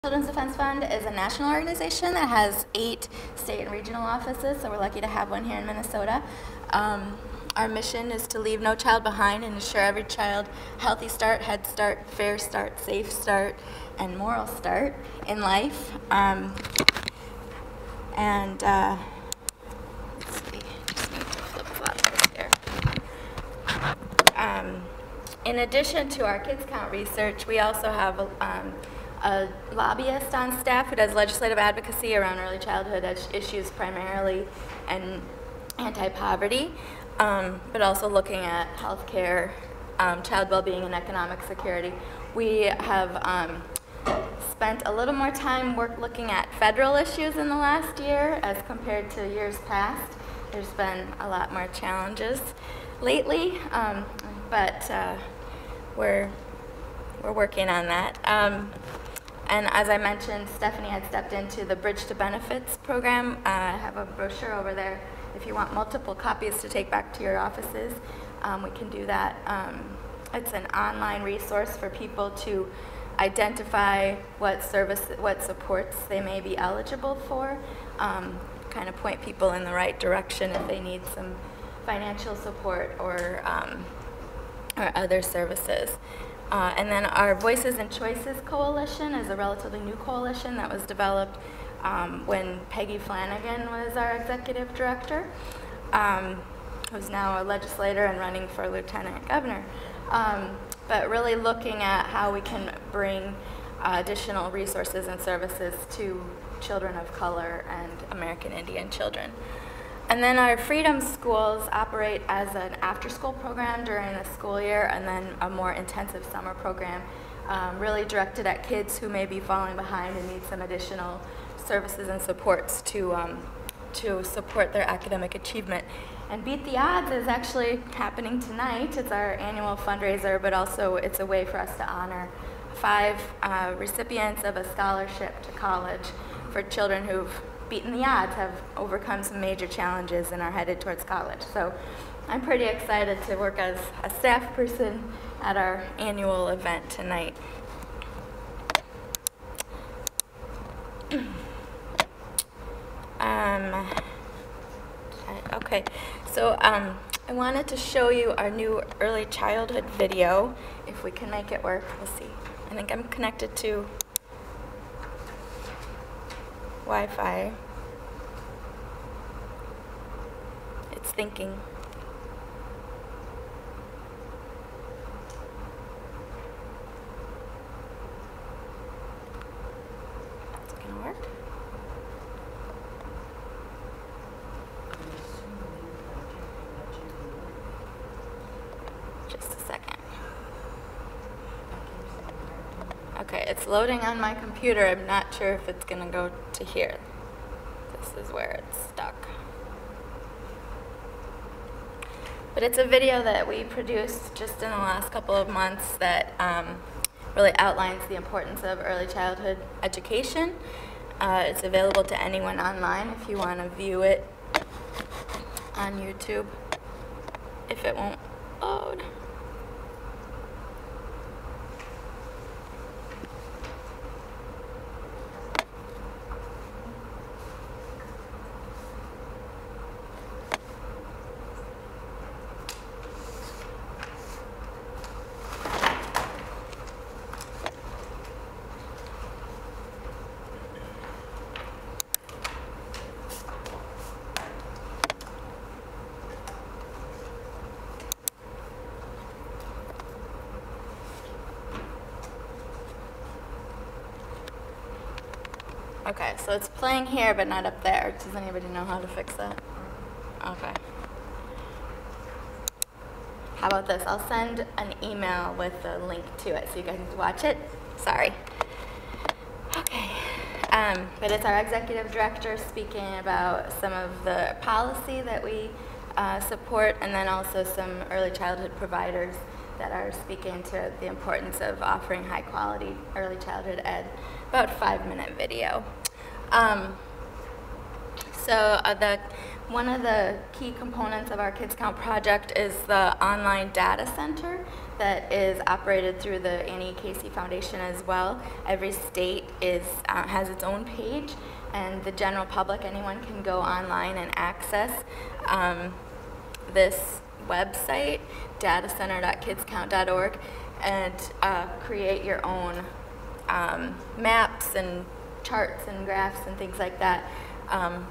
Children's Defense Fund is a national organization that has 8 state and regional offices, so we're lucky to have one here in Minnesota. Our mission is to leave no child behind and ensure every child healthy start, head start, fair start, safe start, and moral start in life. Let's see, just need to flip-flop this here. In addition to our Kids Count research, we also have a lobbyist on staff who does legislative advocacy around early childhood issues primarily and anti-poverty, but also looking at healthcare, child well-being, and economic security. We have spent a little more time looking at federal issues in the last year as compared to years past. There's been a lot more challenges lately, but we're working on that. And as I mentioned, Stephanie had stepped into the Bridge to Benefits program. I have a brochure over there. If you want multiple copies to take back to your offices, we can do that. It's an online resource for people to identify what supports they may be eligible for, kind of point people in the right direction if they need some financial support or other services. And then our Voices and Choices Coalition is a relatively new coalition that was developed when Peggy Flanagan was our executive director, who's now a legislator and running for lieutenant governor. But really looking at how we can bring additional resources and services to children of color and American Indian children. And then our Freedom Schools operate as an after-school program during the school year, and then a more intensive summer program, really directed at kids who may be falling behind and need some additional services and supports to support their academic achievement. And Beat the Odds is actually happening tonight. It's our annual fundraiser, but also it's a way for us to honor 5 recipients of a scholarship to college for children who've beaten the odds, have overcome some major challenges, and are headed towards college. So I'm pretty excited to work as a staff person at our annual event tonight. Okay, so I wanted to show you our new early childhood video. If we can make it work, we'll see. I think I'm connected to Wi-Fi. It's thinking. Is it gonna work? Just a second. Okay, it's loading on my computer. I'm not sure if it's gonna go to here. This is where it's stuck. But it's a video that we produced just in the last couple of months that really outlines the importance of early childhood education. It's available to anyone online if you want to view it on YouTube, if it won't load. Okay, so it's playing here but not up there. Does anybody know how to fix that? Okay. How about this? I'll send an email with a link to it so you guys can watch it. Sorry. Okay. But it's our executive director speaking about some of the policy that we support, and then also some early childhood providers that are speaking to the importance of offering high quality early childhood ed. About 5-minute video. So the One of the key components of our Kids Count project is the online data center that is operated through the Annie Casey Foundation as well. Every state has its own page, and the general public, anyone can go online and access this website, datacenter.kidscount.org, and create your own maps and charts and graphs and things like that,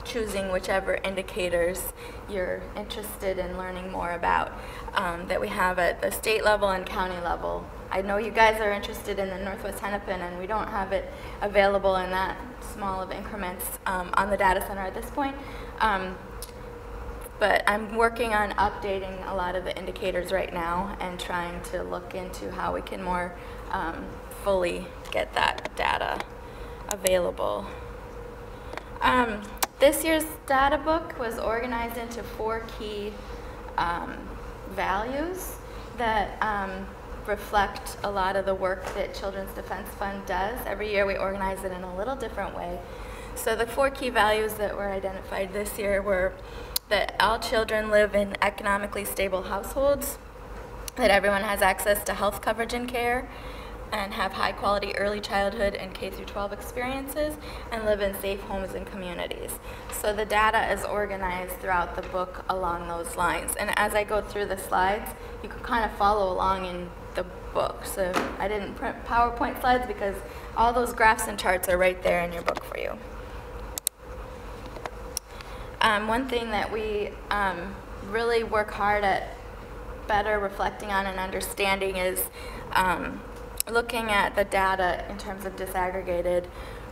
choosing whichever indicators you're interested in learning more about, that we have at the state level and county level. I know you guys are interested in the Northwest Hennepin, and we don't have it available in that small of increments on the data center at this point. But I'm working on updating a lot of the indicators right now and trying to look into how we can more fully get that data available. This year's data book was organized into 4 key values that reflect a lot of the work that Children's Defense Fund does. Every year we organize it in a little different way. So the 4 key values that were identified this year were that all children live in economically stable households, that everyone has access to health coverage and care, and have high-quality early childhood and K-12 experiences, and live in safe homes and communities. So the data is organized throughout the book along those lines. And as I go through the slides, you can kind of follow along in the book. So I didn't print PowerPoint slides because all those graphs and charts are right there in your book for you. One thing that we really work hard at better reflecting on and understanding is looking at the data in terms of disaggregated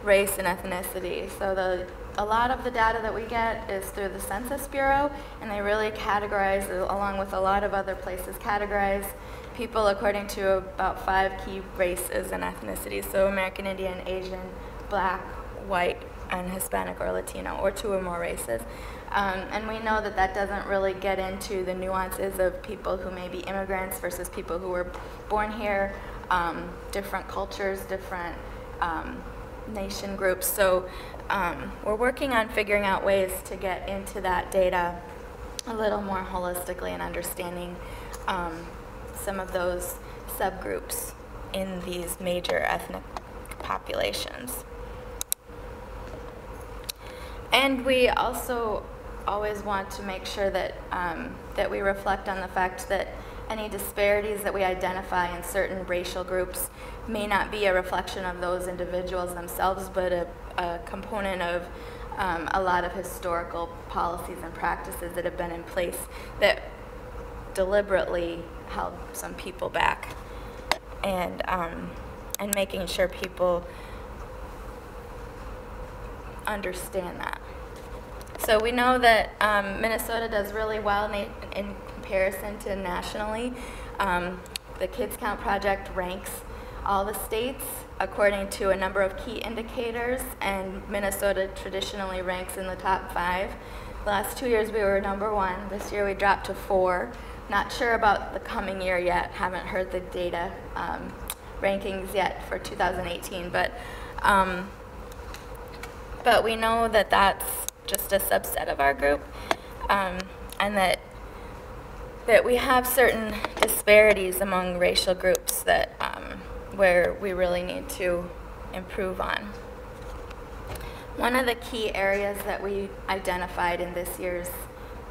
race and ethnicity. So a lot of the data that we get is through the Census Bureau, and they really categorize, along with a lot of other places, categorize people according to about 5 key races and ethnicities. So American Indian, Asian, Black, White, and Hispanic or Latino, or 2 or more races. And we know that that doesn't really get into the nuances of people who may be immigrants versus people who were born here, different cultures, different nation groups. So we're working on figuring out ways to get into that data a little more holistically and understanding some of those subgroups in these major ethnic populations. And we also always want to make sure that that we reflect on the fact that any disparities that we identify in certain racial groups may not be a reflection of those individuals themselves, but a component of a lot of historical policies and practices that have been in place that deliberately held some people back, and making sure people understand that. So we know that Minnesota does really well in comparison to nationally. The Kids Count Project ranks all the states according to a number of key indicators, and Minnesota traditionally ranks in the top 5. The last 2 years we were #1. This year we dropped to 4. Not sure about the coming year yet. Haven't heard the data rankings yet for 2018, but we know that that's just a subset of our group, and that we have certain disparities among racial groups that where we really need to improve on. One of the key areas that we identified in this year's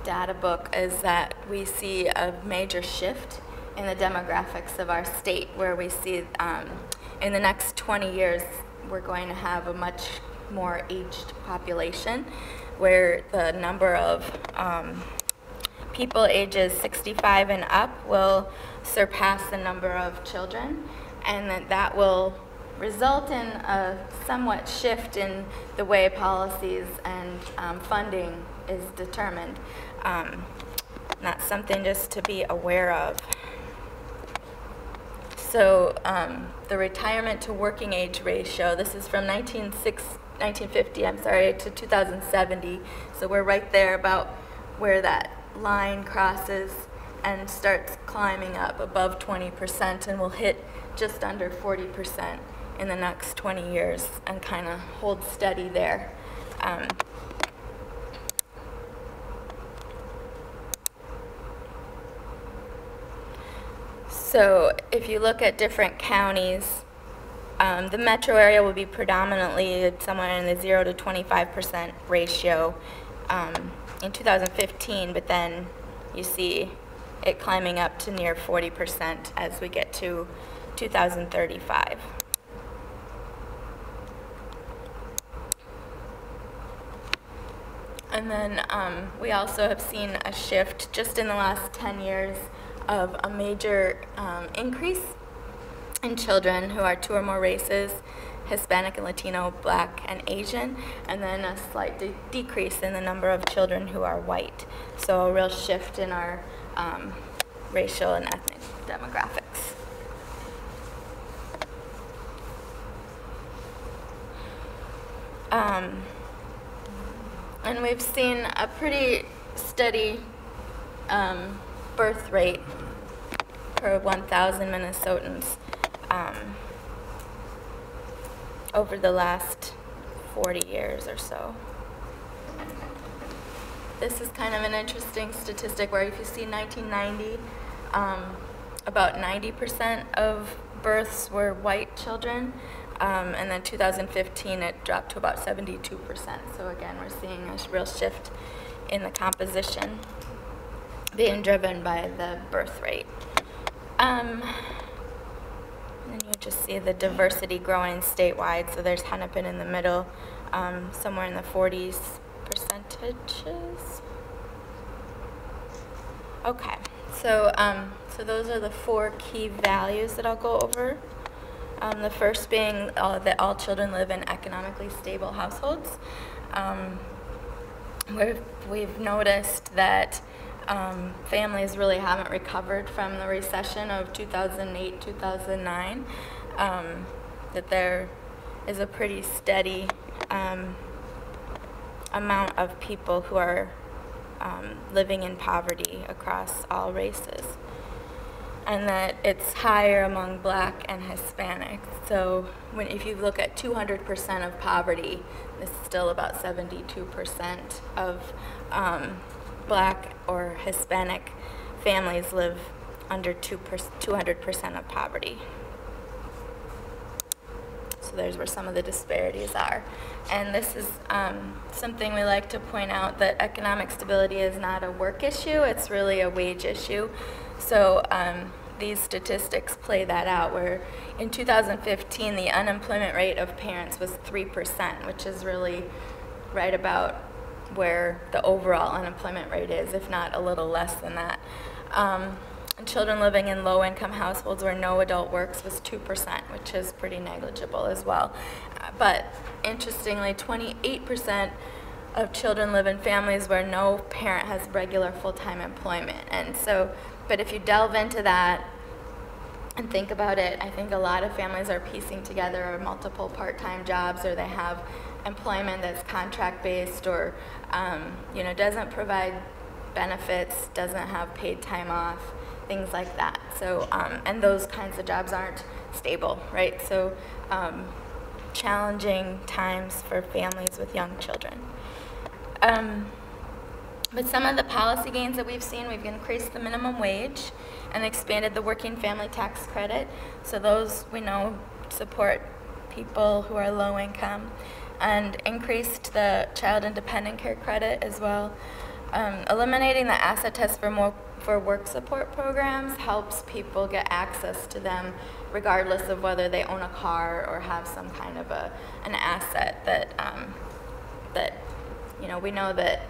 data book is that we see a major shift in the demographics of our state, where we see in the next 20 years we're going to have a much more aged population, where the number of people ages 65 and up will surpass the number of children, and that will result in a somewhat shift in the way policies and funding is determined. That's something just to be aware of. So the retirement to working age ratio, this is from 1950, to 2070. So we're right there about where that line crosses and starts climbing up above 20%, and will hit just under 40% in the next 20 years and kind of hold steady there. So if you look at different counties, the metro area will be predominantly somewhere in the 0 to 25% ratio in 2015, but then you see it climbing up to near 40% as we get to 2035. And then we also have seen a shift just in the last 10 years of a major increase in children who are 2 or more races, Hispanic and Latino, Black and Asian, and then a slight decrease in the number of children who are white. So a real shift in our racial and ethnic demographics. And we've seen a pretty steady birth rate per 1,000 Minnesotans over the last 40 years or so. This is kind of an interesting statistic where if you see 1990, about 90% of births were white children, and then 2015 it dropped to about 72%. So again, we're seeing a real shift in the composition being driven by the birth rate. And then you just see the diversity growing statewide. So there's Hennepin in the middle, somewhere in the 40s percentages. Okay, so those are the 4 key values that I'll go over. The first being that all children live in economically stable households. We've noticed that families really haven't recovered from the recession of 2008, 2009, that there is a pretty steady amount of people who are living in poverty across all races, and that it's higher among Black and Hispanic. So if you look at 200% of poverty, it's still about 72% of Black or Hispanic families live under 200% of poverty. So there's where some of the disparities are. And this is something we like to point out, that economic stability is not a work issue, it's really a wage issue. So these statistics play that out, where in 2015 the unemployment rate of parents was 3%, which is really right about where the overall unemployment rate is, if not a little less than that. And children living in low-income households where no adult works was 2%, which is pretty negligible as well. But interestingly, 28% of children live in families where no parent has regular full-time employment. And so, but if you delve into that and think about it, I think a lot of families are piecing together multiple part-time jobs, or they have employment that's contract-based, or doesn't provide benefits, doesn't have paid time off, things like that. So, and those kinds of jobs aren't stable, right? So, challenging times for families with young children. But some of the policy gains that we've seen, we've increased the minimum wage and expanded the working family tax credit. So those, we know, support people who are low income, and increased the child and dependent care credit as well. Eliminating the asset test for work support programs helps people get access to them regardless of whether they own a car or have some kind of an asset that we know that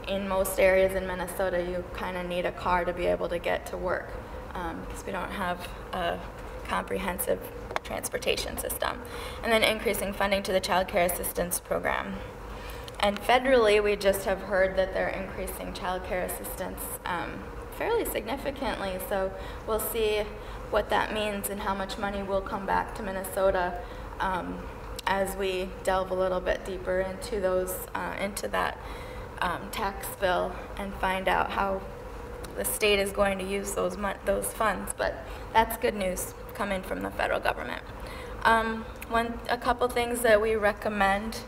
in most areas in Minnesota you kind of need a car to be able to get to work, because we don't have a comprehensive transportation system. And then increasing funding to the Child Care Assistance Program. And federally, we just have heard that they're increasing child care assistance fairly significantly. So we'll see what that means and how much money will come back to Minnesota as we delve a little bit deeper into that tax bill and find out how the state is going to use those funds. But that's good news coming from the federal government. A couple things that we recommend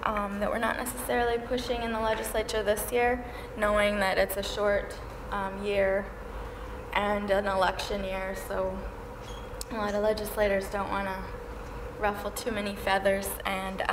that we're not necessarily pushing in the legislature this year, knowing that it's a short year and an election year, so a lot of legislators don't want to ruffle too many feathers. And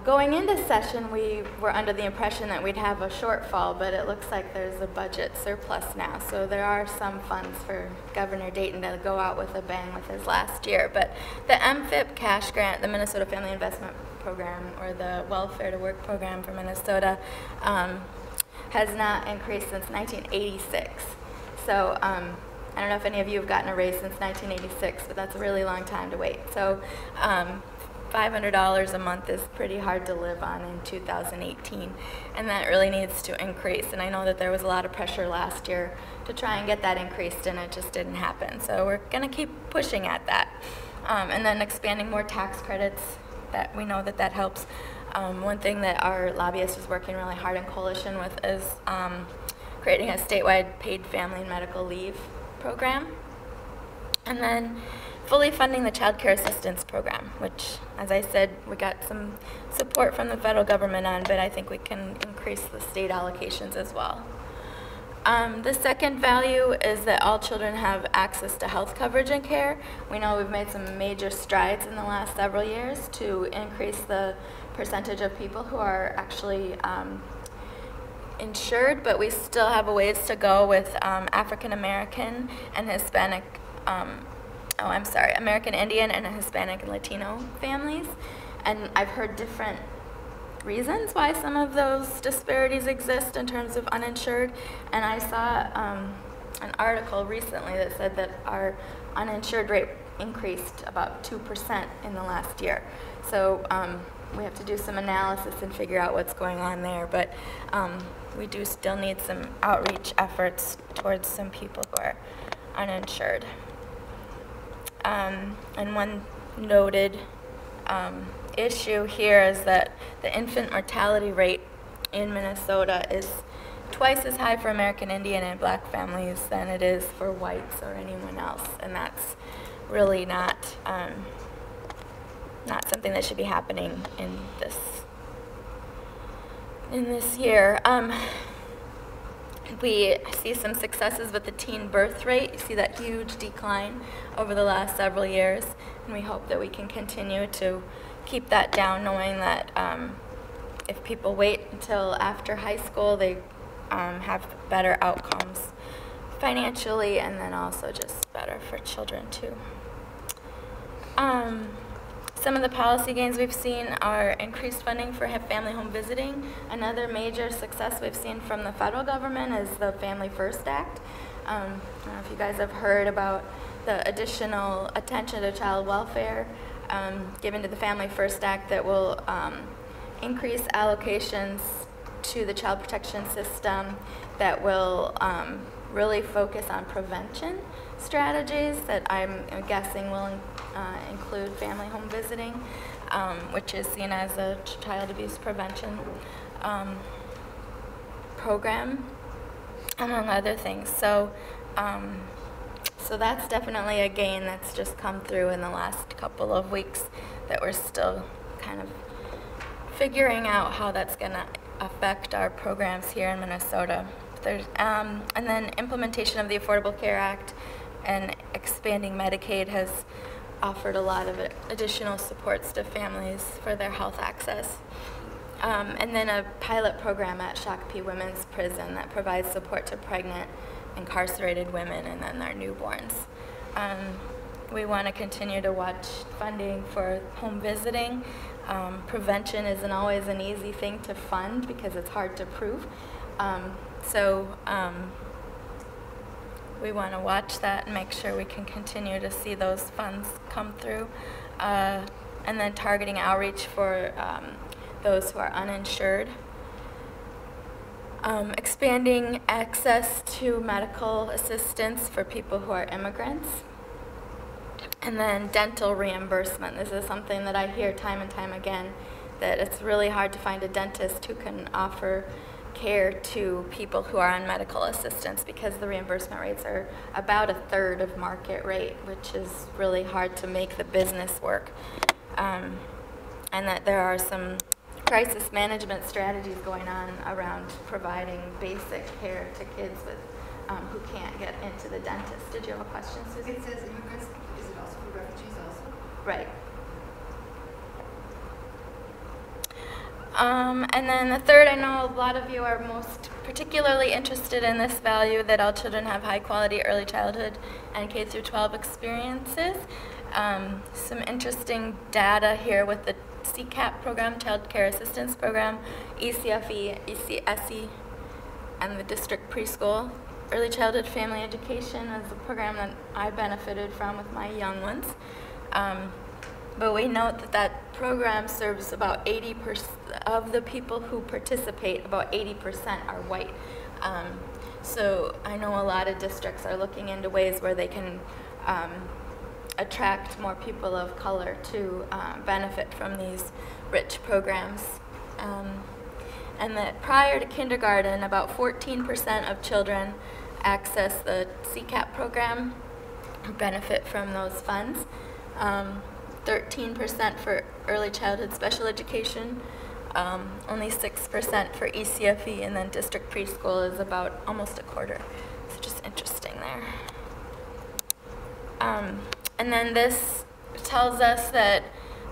going into session, we were under the impression that we'd have a shortfall, but it looks like there's a budget surplus now. So there are some funds for Governor Dayton to go out with a bang with his last year. But the MFIP cash grant, the Minnesota Family Investment Program, or the Welfare to Work program for Minnesota, has not increased since 1986. So I don't know if any of you have gotten a raise since 1986, but that's a really long time to wait. So $500 a month is pretty hard to live on in 2018, and that really needs to increase. And I know that there was a lot of pressure last year to try and get that increased, and it just didn't happen. So we're going to keep pushing at that. And then expanding more tax credits, that we know that that helps. One thing that our lobbyist is working really hard in coalition with is creating a statewide paid family and medical leave program. And then fully funding the child care assistance program, which, as I said, we got some support from the federal government on, but I think we can increase the state allocations as well. The second value is that all children have access to health coverage and care. We know we've made some major strides in the last several years to increase the percentage of people who are actually insured, but we still have a ways to go with African American and Hispanic, American Indian and Hispanic and Latino families. And I've heard different reasons why some of those disparities exist in terms of uninsured. And I saw an article recently that said that our uninsured rate increased about 2% in the last year. So we have to do some analysis and figure out what's going on there. But we do still need some outreach efforts towards some people who are uninsured. And one noted issue here is that the infant mortality rate in Minnesota is twice as high for American Indian and Black families than it is for whites or anyone else, and that's really not something that should be happening in this year. We see some successes with the teen birth rate. You see that huge decline over the last several years, and we hope that we can continue to keep that down, knowing that if people wait until after high school, they have better outcomes financially, and then also just better for children too. Some of the policy gains we've seen are increased funding for family home visiting. Another major success we've seen from the federal government is the Family First Act. I don't know if you guys have heard about the additional attention to child welfare given to the Family First Act that will increase allocations to the child protection system, that will really focus on prevention strategies that I'm guessing will include family home visiting, which is seen as a child abuse prevention program, among other things. So that's definitely a gain that's just come through in the last couple of weeks that we're still kind of figuring out how that's going to affect our programs here in Minnesota. And then implementation of the Affordable Care Act and expanding Medicaid has offered a lot of additional supports to families for their health access. And then a pilot program at Shakopee Women's Prison that provides support to pregnant, incarcerated women and then their newborns. We want to continue to watch funding for home visiting. Prevention isn't always an easy thing to fund because it's hard to prove. We want to watch that and make sure we can continue to see those funds come through. And then targeting outreach for those who are uninsured. Expanding access to medical assistance for people who are immigrants. And then dental reimbursement. This is something that I hear time and time again, that it's really hard to find a dentist who can offer care to people who are on medical assistance because the reimbursement rates are about a third of market rate, which is really hard to make the business work. And that there are some crisis management strategies going on around providing basic care to kids with who can't get into the dentist. Did you have a question, Susie? It says immigrants, is it also for refugees also? Right. And then the third, I know a lot of you are most particularly interested in this value that all children have high quality early childhood and K through 12 experiences. Some interesting data here with the CCAP program, Child Care Assistance Program, ECFE, ECSE, and the district preschool. Early childhood family education is a program that I benefited from with my young ones. But we note that that program serves about 80% of the people who participate, about 80% are white. So I know a lot of districts are looking into ways where they can attract more people of color to benefit from these rich programs. And that prior to kindergarten, about 14% of children access the CCAP program, benefit from those funds. 13% for early childhood special education, only 6% for ECFE, and then district preschool is about almost a quarter. So just interesting there. And then this tells us that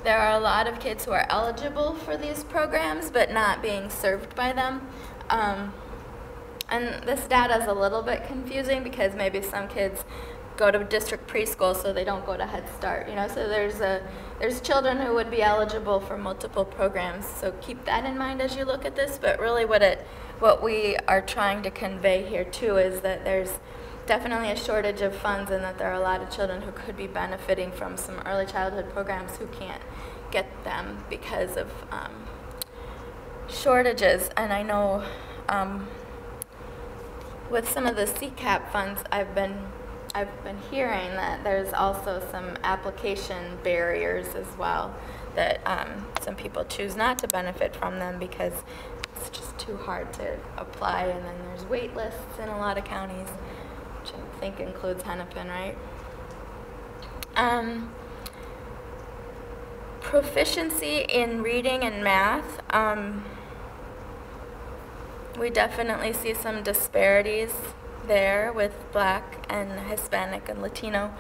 there are a lot of kids who are eligible for these programs but not being served by them. And this data is a little bit confusing because maybe some kids go to district preschool so they don't go to Head Start, you know, so there's children who would be eligible for multiple programs, so keep that in mind as you look at this. But really what we are trying to convey here too is that there's definitely a shortage of funds and that there are a lot of children who could be benefiting from some early childhood programs who can't get them because of shortages. And I know with some of the CCAP funds, I've been hearing that there's also some application barriers as well, that some people choose not to benefit from them because it's just too hard to apply, and then there's wait lists in a lot of counties, which I think includes Hennepin, right? Proficiency in reading and math. We definitely see some disparities there with Black and Hispanic and Latino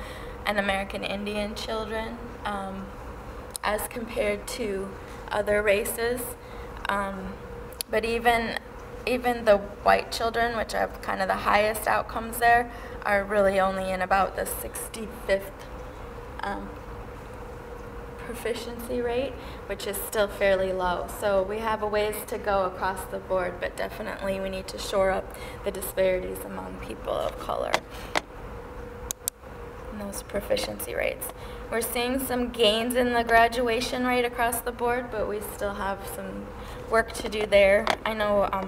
and American Indian children as compared to other races. But even the white children, which have kind of the highest outcomes there, are really only in about the 65th proficiency rate, which is still fairly low. So we have a ways to go across the board, but definitely we need to shore up the disparities among people of color in those proficiency rates. We're seeing some gains in the graduation rate across the board, but we still have some work to do there. I know, I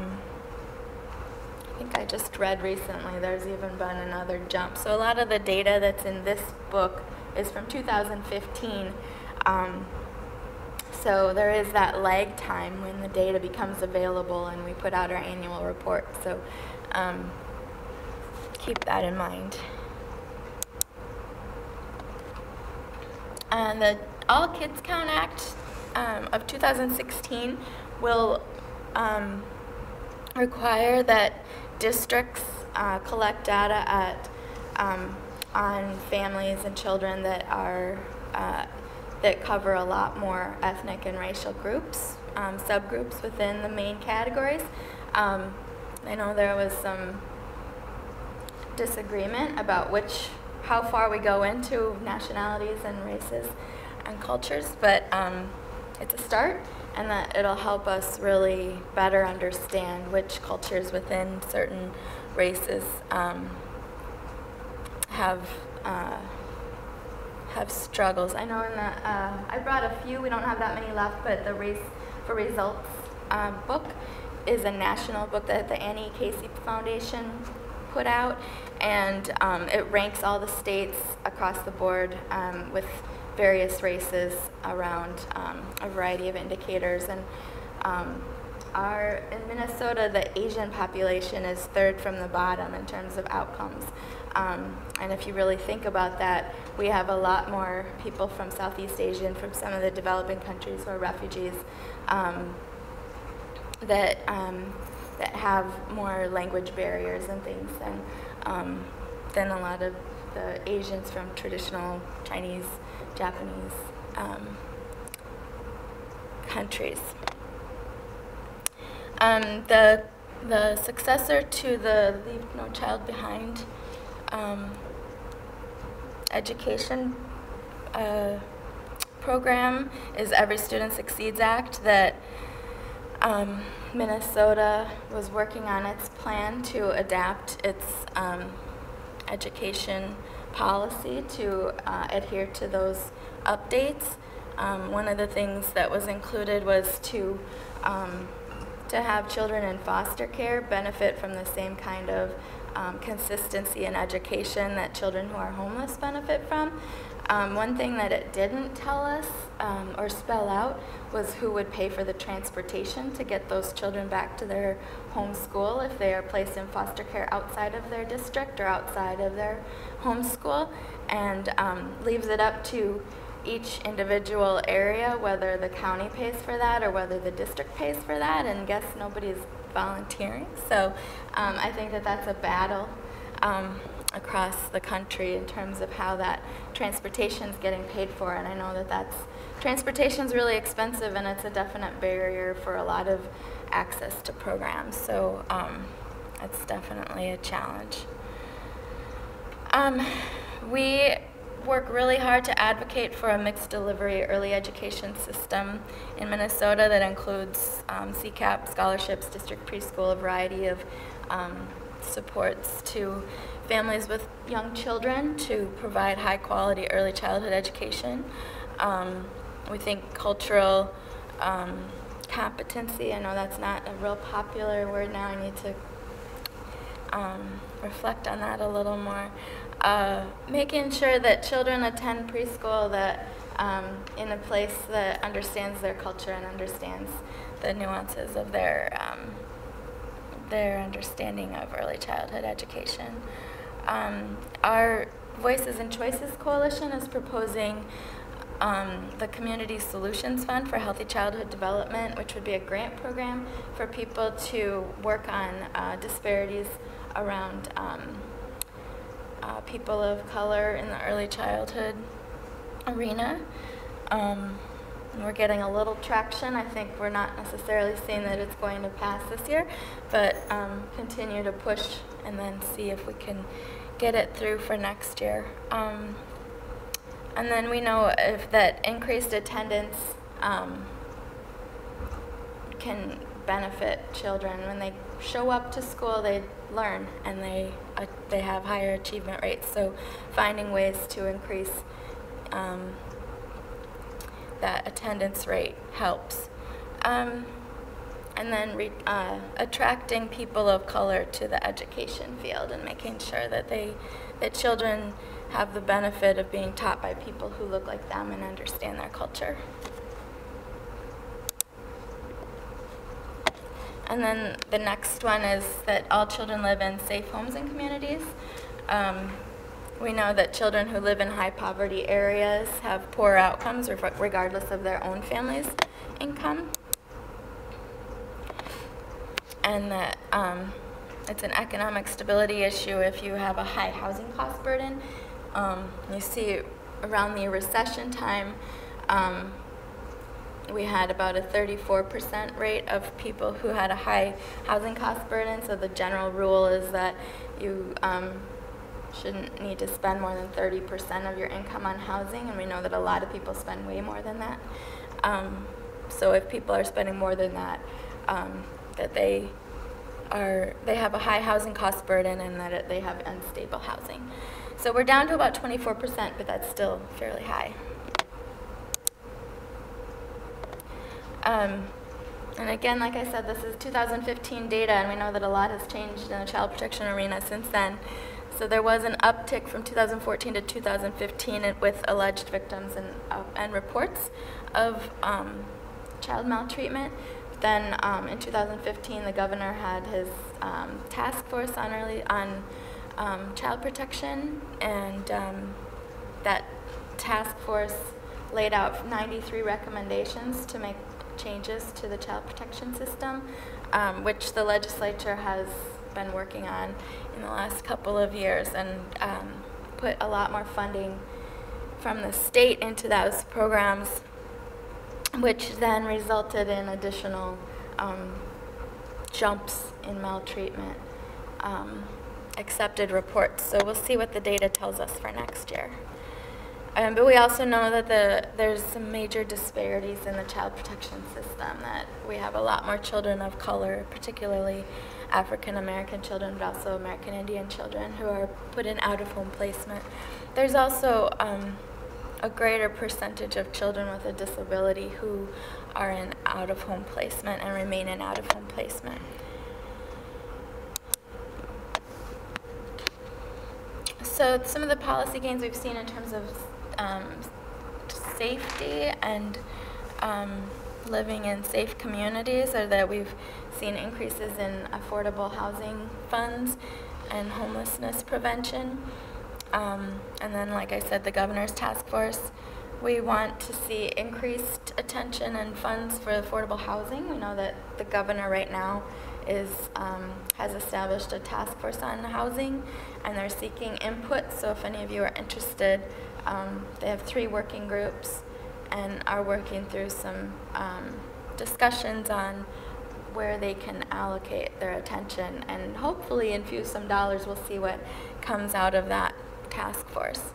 think I just read recently there's even been another jump. So a lot of the data that's in this book is from 2015. So there is that lag time when the data becomes available and we put out our annual report. So keep that in mind. And the All Kids Count Act of 2016 will require that districts collect data on families and children that are that cover a lot more ethnic and racial groups, subgroups within the main categories. I know there was some disagreement about how far we go into nationalities and races and cultures, but it's a start, and that it'll help us really better understand which cultures within certain races have struggles. I know in the, I brought a few, we don't have that many left, but the Race for Results book is a national book that the Annie Casey Foundation put out, and it ranks all the states across the board with various races around a variety of indicators. And in Minnesota, the Asian population is third from the bottom in terms of outcomes. And if you really think about that, we have a lot more people from Southeast Asia and from some of the developing countries who are refugees that have more language barriers and things. than a lot of the Asians from traditional Chinese, Japanese countries. The successor to the Leave No Child Behind education program is Every Student Succeeds Act that Minnesota was working on its plan to adapt its education policy to adhere to those updates. One of the things that was included was to have children in foster care benefit from the same kind of consistency in education that children who are homeless benefit from. One thing that it didn't tell us or spell out was who would pay for the transportation to get those children back to their home school if they are placed in foster care outside of their district or outside of their home school, and leaves it up to each individual area whether the county pays for that or whether the district pays for that, and guess nobody's volunteering. So I think that that's a battle across the country in terms of how that transportation is getting paid for, and I know that transportation is really expensive and it's a definite barrier for a lot of access to programs, so it's definitely a challenge. We work really hard to advocate for a mixed delivery early education system in Minnesota that includes CCAP scholarships, district preschool, a variety of supports to families with young children to provide high quality early childhood education. We think cultural competency, I know that's not a real popular word now, I need to reflect on that a little more. Making sure that children attend preschool that in a place that understands their culture and understands the nuances of their understanding of early childhood education. Our Voices and Choices Coalition is proposing the Community Solutions Fund for Healthy Childhood Development, which would be a grant program for people to work on disparities around people of color in the early childhood arena. We're getting a little traction. I think we're not necessarily seeing that it's going to pass this year, but continue to push and then see if we can get it through for next year. And then we know if that increased attendance can benefit children. When they show up to school, they learn and they have higher achievement rates. So finding ways to increase that attendance rate helps. And then attracting people of color to the education field and making sure that that children have the benefit of being taught by people who look like them and understand their culture. And then the next one is that all children live in safe homes and communities. We know that children who live in high poverty areas have poor outcomes regardless of their own family's income. And that it's an economic stability issue if you have a high housing cost burden. You see around the recession time, we had about a 34% rate of people who had a high housing cost burden. So the general rule is that you shouldn't need to spend more than 30% of your income on housing, and we know that a lot of people spend way more than that. So if people are spending more than that, that they have a high housing cost burden and that they have unstable housing. So we're down to about 24%, but that's still fairly high. And again, like I said, this is 2015 data, and we know that a lot has changed in the child protection arena since then. So there was an uptick from 2014 to 2015 with alleged victims and reports of child maltreatment. Then in 2015, the governor had his task force on child protection, and that task force laid out 93 recommendations to make changes to the child protection system, which the legislature has been working on in the last couple of years, and put a lot more funding from the state into those programs, which then resulted in additional jumps in maltreatment accepted reports. So we'll see what the data tells us for next year. But we also know that there's some major disparities in the child protection system, that we have a lot more children of color, particularly African American children, but also American Indian children who are put in out-of-home placement. There's also a greater percentage of children with a disability who are in out-of-home placement and remain in out-of-home placement. So some of the policy gains we've seen in terms of safety and living in safe communities are that we've seen increases in affordable housing funds and homelessness prevention. And then, like I said, the governor's task force. We want to see increased attention and funds for affordable housing. We know that the governor right now has established a task force on housing, and they're seeking input. So if any of you are interested, they have 3 working groups and are working through some discussions on where they can allocate their attention and hopefully infuse some dollars. We'll see what comes out of that task force.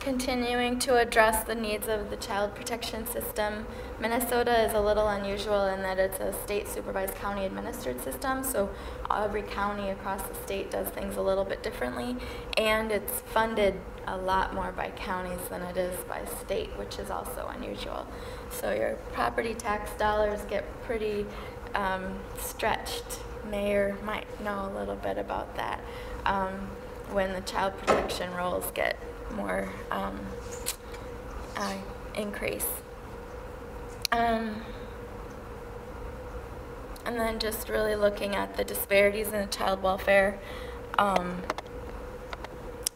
Continuing to address the needs of the child protection system. Minnesota is a little unusual in that it's a state supervised county administered system, so every county across the state does things a little bit differently, and it's funded a lot more by counties than it is by state, which is also unusual. So your property tax dollars get pretty stretched. Mayor might know a little bit about that when the child protection rolls get more increase. And then just really looking at the disparities in child welfare.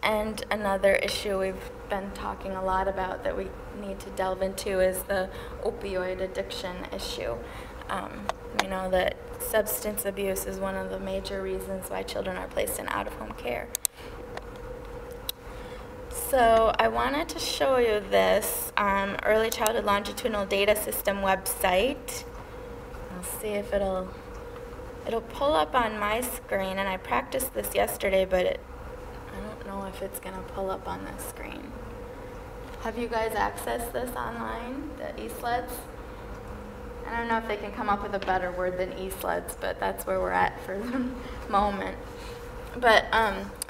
And another issue we've been talking a lot about that we need to delve into is the opioid addiction issue. We know that substance abuse is one of the major reasons why children are placed in out-of-home care. So I wanted to show you this Early Childhood Longitudinal Data System website. I'll see if it'll pull up on my screen, and I practiced this yesterday, but I don't know if it's going to pull up on this screen. Have you guys accessed this online, the e-sleds? I don't know if they can come up with a better word than e-sleds, but that's where we're at for the moment. But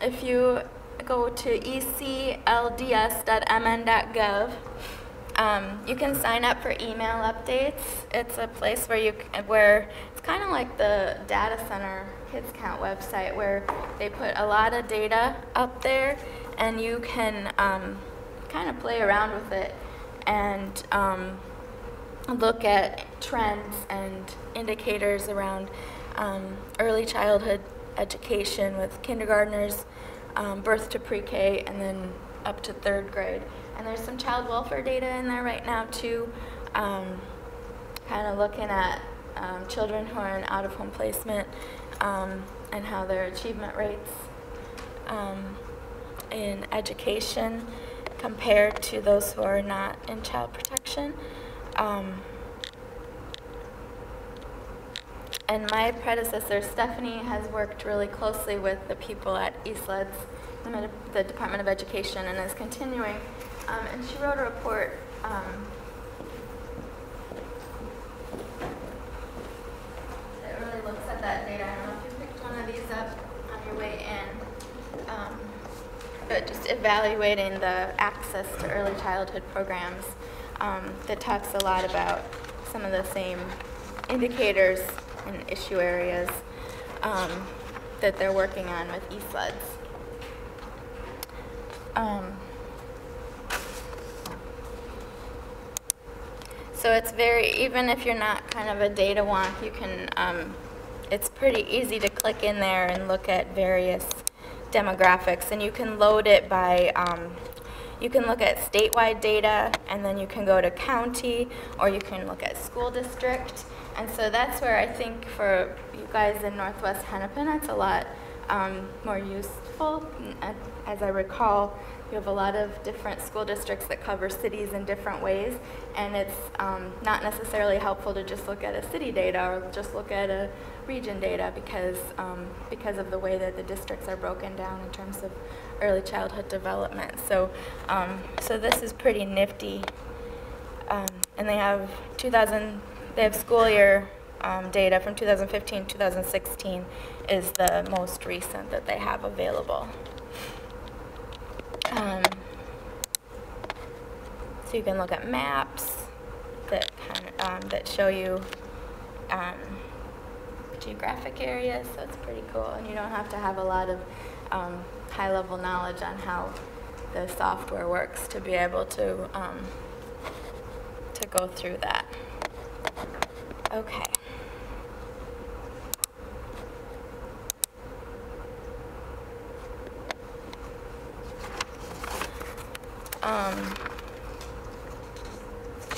if you go to eclds.mn.gov, you can sign up for email updates. It's a place where it's kind of like the data center Kids Count website, where they put a lot of data up there, and you can kind of play around with it and look at trends and indicators around early childhood education with kindergartners, birth to pre-K, and then up to 3rd grade. And there's some child welfare data in there right now too, kind of looking at children who are in out-of-home placement and how their achievement rates in education compared to those who are not in child protection. And my predecessor, Stephanie, has worked really closely with the people at eSLEDS, the Department of Education, and is continuing. And she wrote a report that really looks at that data. I don't know if you picked one of these up on your way in, but just evaluating the access to early childhood programs that talks a lot about some of the same indicators and issue areas that they're working on with eSLEDS. So it's even if you're not kind of a data wonk, you can, it's pretty easy to click in there and look at various demographics, and you can load it by you can look at statewide data, and then you can go to county, or you can look at school district. And so that's where I think for you guys in Northwest Hennepin, that's a lot more useful. As I recall, you have a lot of different school districts that cover cities in different ways, and it's not necessarily helpful to just look at a city data or just look at a region data because of the way that the districts are broken down in terms of early childhood development. So, so this is pretty nifty, and they have school year data from 2015 to 2016 is the most recent that they have available. So you can look at maps that that show you geographic areas, so it's pretty cool. And you don't have to have a lot of high-level knowledge on how the software works to be able to go through that. Okay.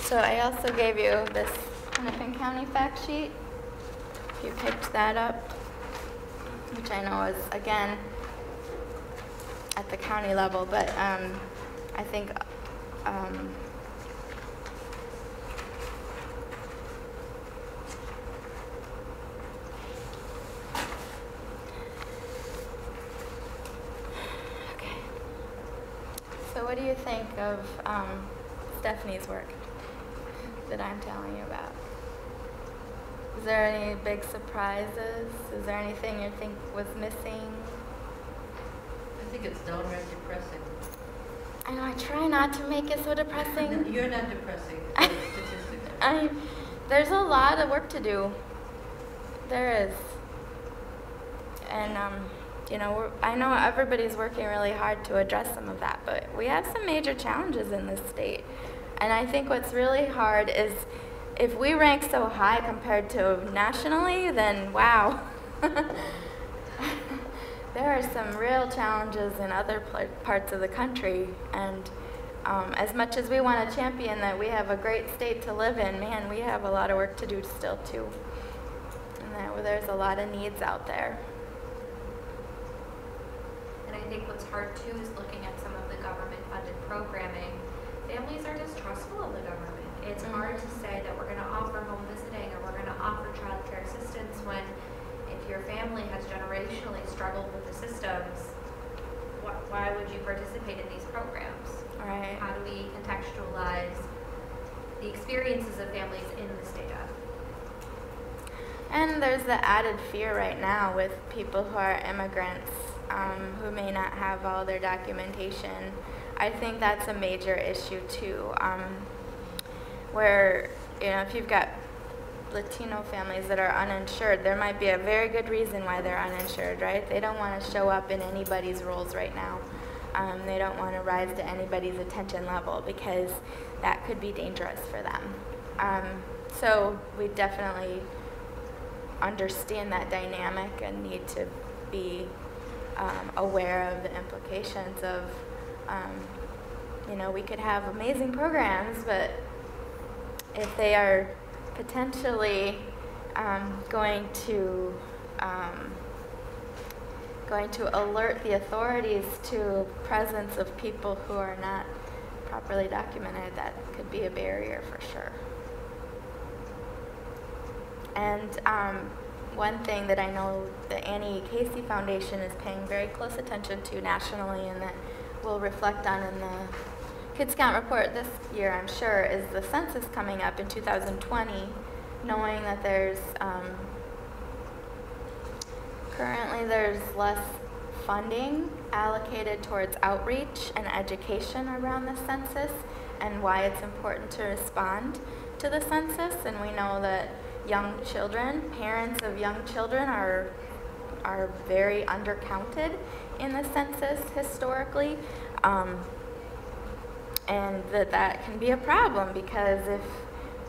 So I also gave you this Hennepin County fact sheet, if you picked that up, which I know is, again, at the county level, but I think okay. So what do you think of Stephanie's work that I'm telling you about? Is there any big surprises? Is there anything you think was missing? I think it's downright depressing. I know, I try not to make it so depressing. No, you're not depressing. Statistics. There's a lot of work to do. There is. And, you know, I know everybody's working really hard to address some of that, but we have some major challenges in this state. And I think what's really hard is if we rank so high compared to nationally, then wow. There are some real challenges in other parts of the country, and as much as we want to champion that we have a great state to live in, man, we have a lot of work to do still too. And there's a lot of needs out there. And I think what's hard too is looking at some of the government-funded programming. Families are distrustful of the government. It's hard to say that we're going to offer home visiting or we're going to offer child care assistance when if your family has generationally struggled with the systems, why would you participate in these programs? Right. How do we contextualize the experiences of families in this data? And there's the added fear right now with people who are immigrants who may not have all their documentation. I think that's a major issue too, where, you know, if you've got Latino families that are uninsured, there might be a very good reason why they're uninsured, right? They don't want to show up in anybody's roles right now. They don't want to rise to anybody's attention level because that could be dangerous for them. So we definitely understand that dynamic and need to be aware of the implications of, you know, we could have amazing programs, but if they are potentially going to alert the authorities to presence of people who are not properly documented, that could be a barrier for sure. And one thing that I know the Annie Casey Foundation is paying very close attention to nationally, and that we'll reflect on in the Kids Count report this year, I'm sure, is the census coming up in 2020, knowing that there's currently there's less funding allocated towards outreach and education around the census and why it's important to respond to the census. And we know that young children, parents of young children are very undercounted in the census historically. And that can be a problem because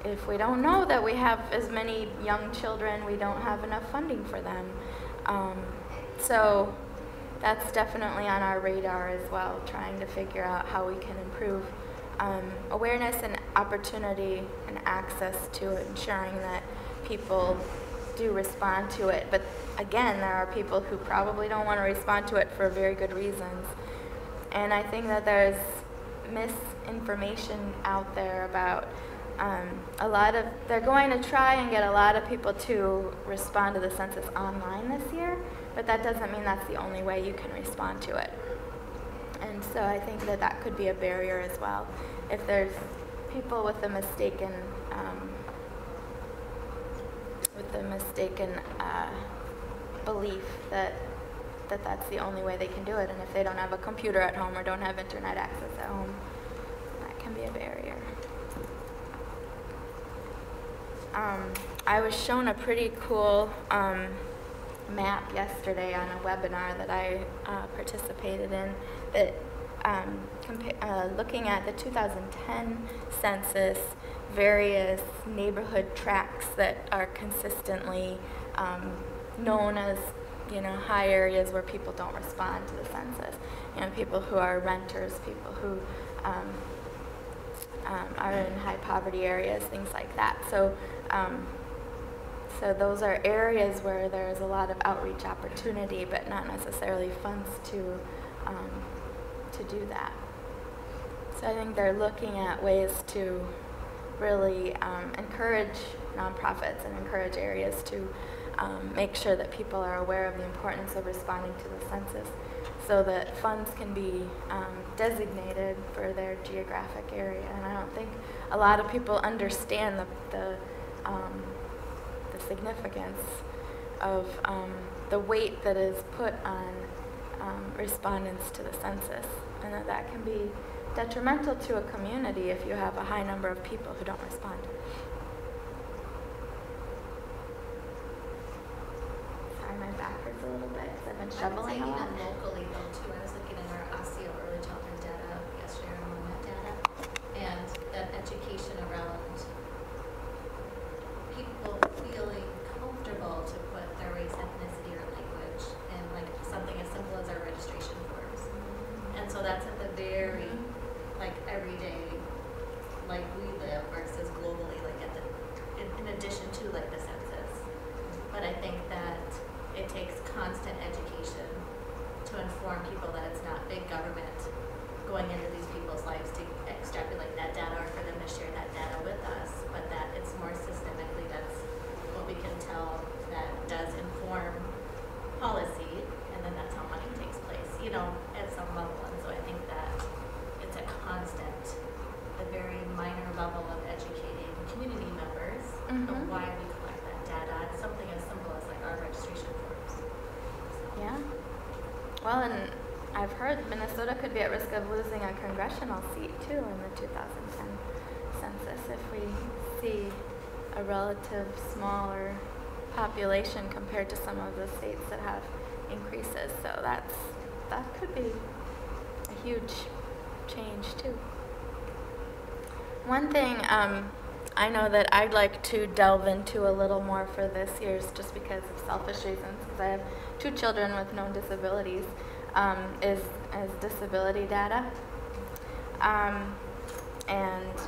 if we don't know that we have as many young children, we don't have enough funding for them. So that's definitely on our radar as well, trying to figure out how we can improve awareness and opportunity and access to ensuring that people do respond to it. But again, there are people who probably don't want to respond to it for very good reasons. And I think that there's misinformation out there about they're going to try and get a lot of people to respond to the census online this year, but that doesn't mean that's the only way you can respond to it. And so I think that that could be a barrier as well. If there's people with a mistaken belief that that's the only way they can do it, and if they don't have a computer at home or don't have internet access at home, that can be a barrier. I was shown a pretty cool map yesterday on a webinar that I participated in that looking at the 2010 census, various neighborhood tracts that are consistently known as, high areas where people don't respond to the census. People who are renters, people who are in high poverty areas, things like that. So those are areas where there's a lot of outreach opportunity, but not necessarily funds to do that. So I think they're looking at ways to really encourage nonprofits and encourage areas to make sure that people are aware of the importance of responding to the census, so that funds can be designated for their geographic area. And I don't think a lot of people understand the significance of the weight that is put on respondents to the census, and that can be detrimental to a community if you have a high number of people who don't respond. Sorry, my back hurts a little bit because I've been shoveling a lot. Even locally though too, I was looking at our Osseo early childhood data yesterday, our enrollment data, and that education around people feeling comfortable to put their race, ethnicity, or language in like something as simple as our registration forms. And so that's at the very everyday, like we live versus globally, like in addition to like the census. But I think that it takes constant education to inform people that it's not big government going into these people's lives to extrapolate that data or for them to share that data with us, but that it's more systemically, that's what we can tell that does inform policy, and then that's how money takes place, at some level. And so I think that it's a constant, a very minor level of educating community members of why we collect that data. It's something as simple as like our registration forms. Yeah. Well, and I've heard Minnesota could be at risk of losing a congressional seat too in the 2010 census if we see a relative smaller population compared to some of the states that have increases. So that could be a huge change too. One thing I know that I'd like to delve into a little more for this year's, just because of selfish reasons, because I have 2 children with known disabilities, is disability data and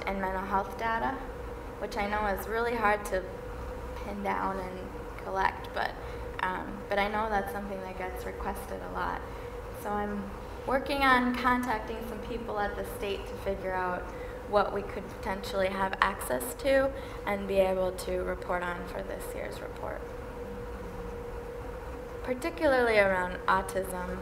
mental health data, which I know is really hard to pin down and collect, but I know that's something that gets requested a lot. So I'm working on contacting some people at the state to figure out what we could potentially have access to and be able to report on for this year's report. Particularly around autism,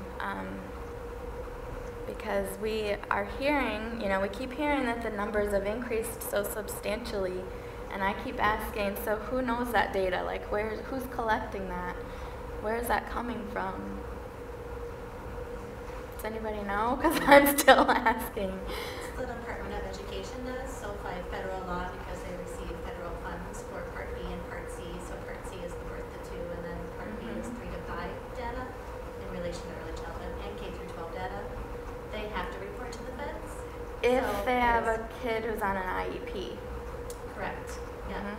because we are hearing, we keep hearing that the numbers have increased so substantially, and I keep asking, so who knows that data? Like, who's collecting that? Where is that coming from? Does anybody know? Because I'm still asking. The Department of Education does, so by federal law, because they receive federal funds for Part B and Part C. So Part C is the birth to 2, and then Part B is 3 to 5 data in relation to early childhood and K through 12 data. They have to report to the feds. If they have a kid who's on an IEP. Correct. Yeah.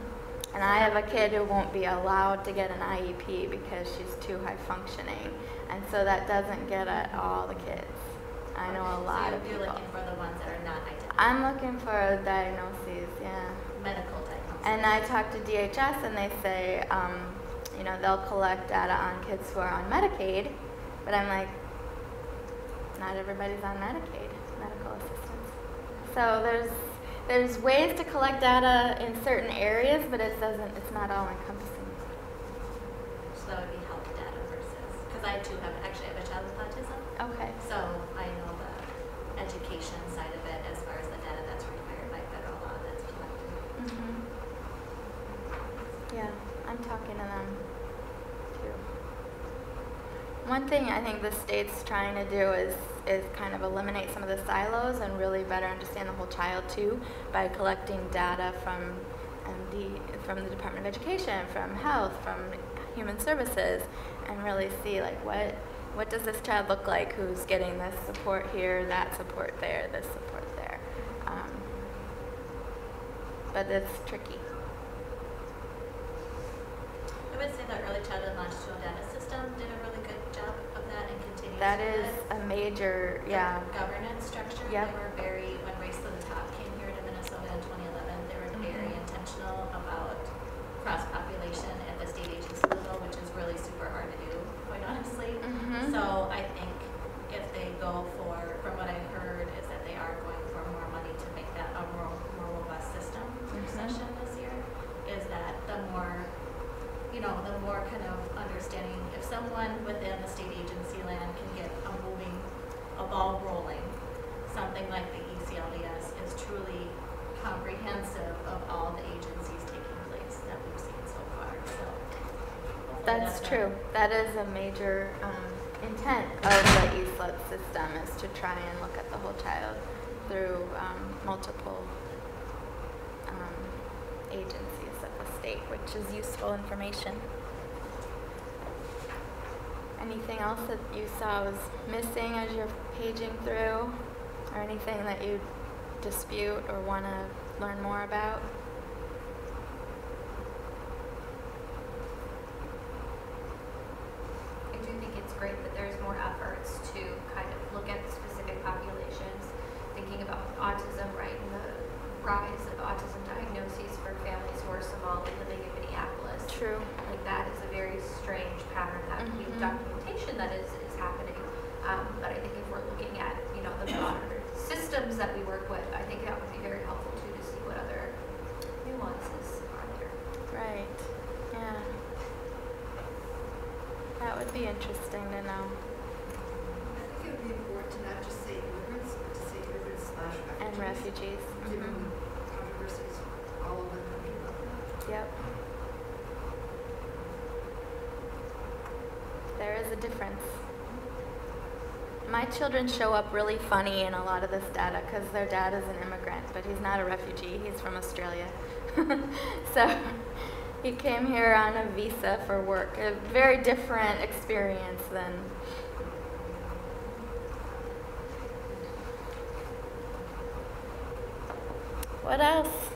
And I have a kid who won't be allowed to get an IEP because she's too high functioning. And so that doesn't get at all the kids. I know a lot of So you're people. looking for the ones that are not identified. I'm looking for diagnoses, yeah. Medical diagnoses. And I talk to DHS and they say, you know, they'll collect data on kids who are on Medicaid, but I'm like, not everybody's on Medicaid, medical assistance. So there's ways to collect data in certain areas, but it's not all encompassing. So that would be health data versus, because I too have a child with autism. Okay. So I know the education side of it as far as the data that's required by federal law that's collected. Mm-hmm. Yeah, I'm talking to them too. One thing I think the state's trying to do is kind of eliminate some of the silos and really better understand the whole child too by collecting data from the Department of Education, from Health, from Human Services, and really see like what does this child look like who's getting this support here, that support there, this support there. But it's tricky. I would say that early childhood longitudinal data system did a really good job of that and continues That to do is it. a major, yeah. The governance structure, Yep. they were very, when Race to the Top came here to Minnesota in 2011, they were very intentional about cross-population at the state agency level, which is really super hard to do, quite honestly. Mhm. So I think if they go for, from what I heard, is that they are going for more money to make that a more robust system through session this year, is that the more kind of understanding, if someone within the state agency land can get a ball rolling, something like the ECLDS is truly comprehensive of all the agencies taking place that we've seen so far. So hopefully That's true. That is a major intent of the ESLED system, is to try and look at the whole child through multiple agencies at the state, which is useful information. Anything else that you saw was missing as you're paging through, or anything that you dispute or want to learn more about? I do think it's great that there's more efforts to kind of look at specific populations, thinking about autism, right, and the rise of autism diagnoses for families who are Somali living in Minneapolis. True. Like that is a very strange pattern that we have documentation that is happening. But I think if we're looking at, you know, the broader systems that we work with, I think that would be very helpful too to see what other nuances are there. Right. Yeah. That would be interesting to know. I think it would be important to not just say immigrants, but to say immigrants / And refugees. Given Mhm. controversies all over the country about that. Yep. There is a difference. My children show up really funny in a lot of this data because their dad is an immigrant, but he's not a refugee. He's from Australia. So he came here on a visa for work. A very different experience than. What else?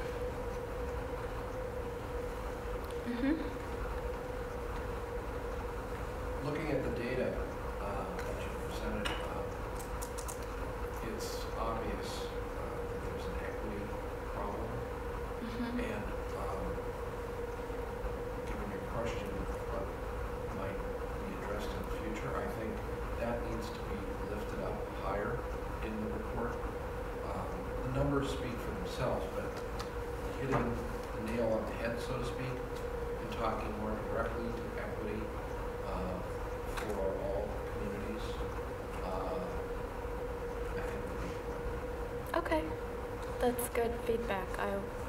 Looking at the data that you presented, it's obvious that there's an equity problem. And given your question, what might be addressed in the future, I think that needs to be lifted up higher in the report. The numbers speak for themselves, but hitting the nail on the head, so to speak, and talking more directly to equity for all communities, I think would be important. Okay, that's good feedback.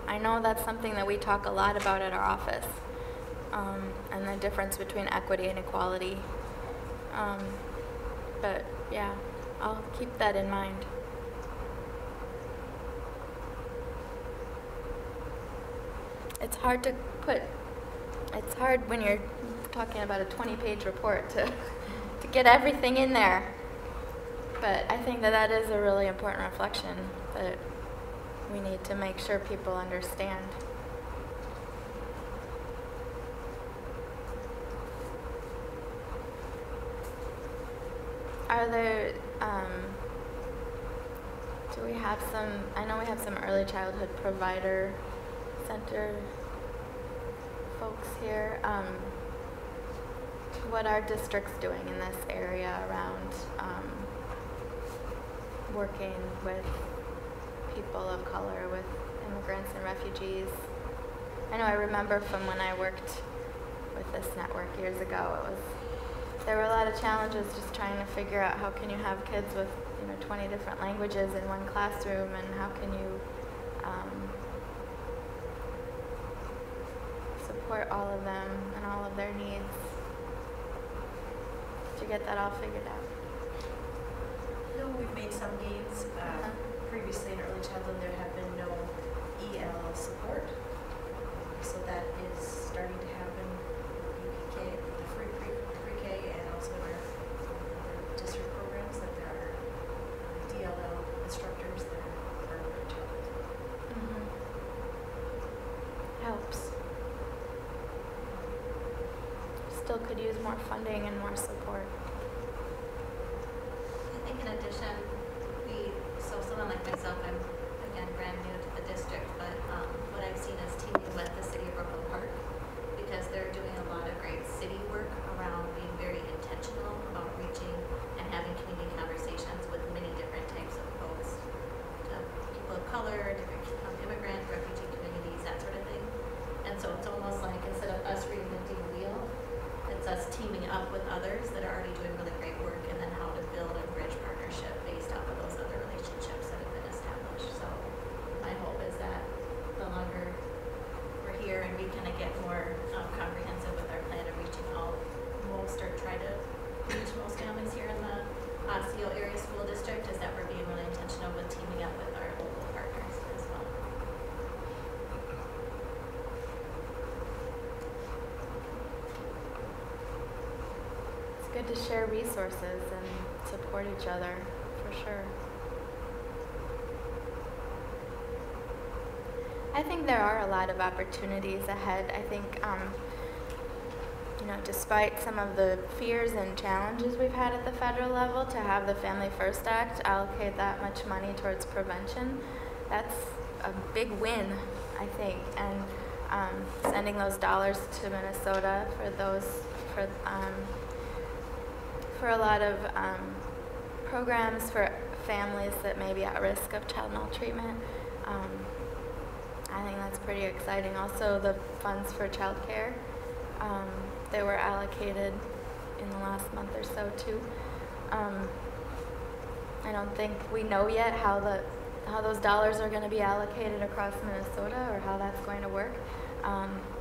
I know that's something that we talk a lot about at our office, and the difference between equity and equality. But yeah, I'll keep that in mind. It's hard to put. It's hard when you're talking about a 20-page report to get everything in there. But I think that is a really important reflection that we need to make sure people understand. Are there, do we have some, I know we have some early childhood provider center folks here. What are districts doing in this area around working with people of color, with immigrants and refugees? I know I remember from when I worked with this network years ago, there were a lot of challenges just trying to figure out how can you have kids with 20 different languages in one classroom, and how can you support all of them and all of their needs. Did you get that all figured out? No, we've made some gains. Previously in early childhood there have been no EL support. So that is starting to happen in UPK, the pre-K, and also in our district programs, that there are DLL instructors that are part of early childhood. Helps. Still could use more funding and more support. I think in addition, so someone like myself, I'm again brand new to the district, but what I've seen is teaming with the city of Brooklyn Park, because they're doing a lot of great city work around being very intentional about reaching and having community conversations with many different types of folks, people of color, different immigrant, refugee communities, that sort of thing. And so it's almost like instead of us reinventing the wheel, it's us teaming up with others that are already doing really great work, and then how to build a bridge partnership based off of those other relationships that have been established. So my hope is that the longer we're here and we kind of get more comprehensive with our plan of reaching out most, or try to reach most families here in the Osseo area school district, is that we're being really intentional with teaming up with our local partners as well. It's good to share resources and support each other, for sure. I think there are a lot of opportunities ahead. I think, despite some of the fears and challenges we've had at the federal level, to have the Family First Act allocate that much money towards prevention, that's a big win, I think. And sending those dollars to Minnesota for a lot of programs for families that may be at risk of child maltreatment. I think that's pretty exciting. Also, the funds for childcare, they were allocated in the last month or so too. I don't think we know yet how those dollars are going to be allocated across Minnesota, or how that's going to work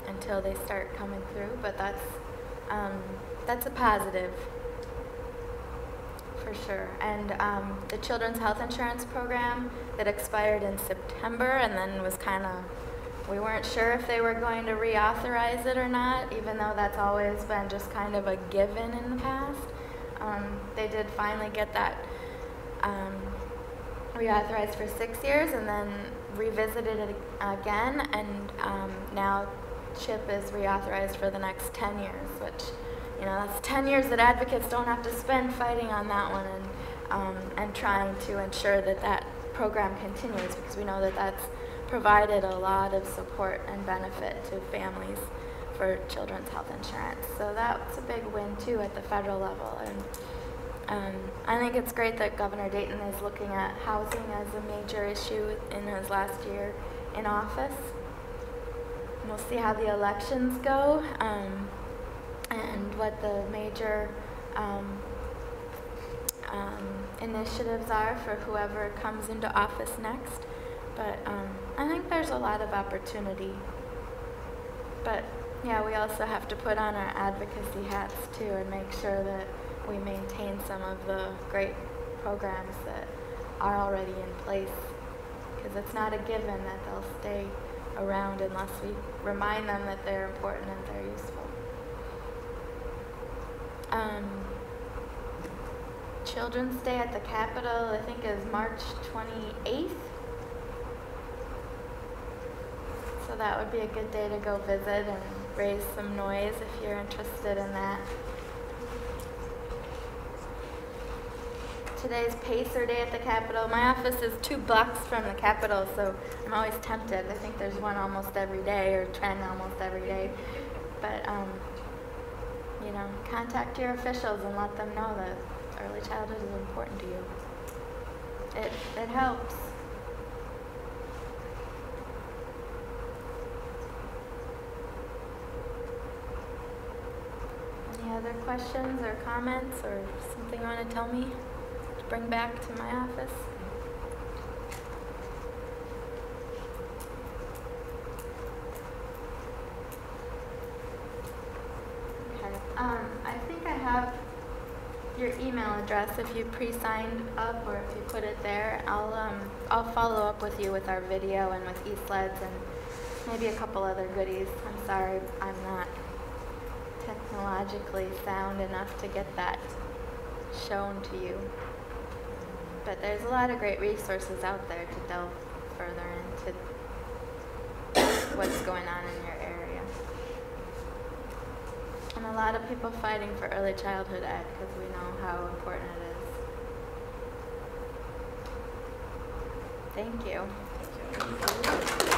until they start coming through. But that's a positive, for sure. And the Children's Health Insurance Program that expired in September, and then was we weren't sure if they were going to reauthorize it or not, even though that's always been just kind of a given in the past. They did finally get that reauthorized for 6 years, and then revisited it again, and now CHIP is reauthorized for the next 10 years, which, that's 10 years that advocates don't have to spend fighting on that one, and trying to ensure that program continues, because we know that that's provided a lot of support and benefit to families for children's health insurance. So that's a big win too at the federal level. And I think it's great that Governor Dayton is looking at housing as a major issue in his last year in office. And we'll see how the elections go, and what the major initiatives are for whoever comes into office next. But I think there's a lot of opportunity. But yeah, we also have to put on our advocacy hats too, and make sure that we maintain some of the great programs that are already in place, because it's not a given that they'll stay around unless we remind them that they're important and they're useful. Children's Day at the Capitol, I think, is March 28th. So that would be a good day to go visit and raise some noise if you're interested in that. today's Pacer Day at the Capitol. My office is 2 blocks from the Capitol, so I'm always tempted. I think there's one almost every day, or trend almost every day. But, you know, contact your officials and let them know that early childhood is important to you. It helps. Any other questions or comments or something you want to tell me to bring back to my office? Okay. I think I have your email address if you pre-signed up or if you put it there. I'll follow up with you with our video and with e-sleds and maybe a couple other goodies. I'm sorry, I'm not technologically sound enough to get that shown to you. But there's a lot of great resources out there to delve further into what's going on in your area. And a lot of people fighting for early childhood ed because we know how important it is. Thank you. Thank you.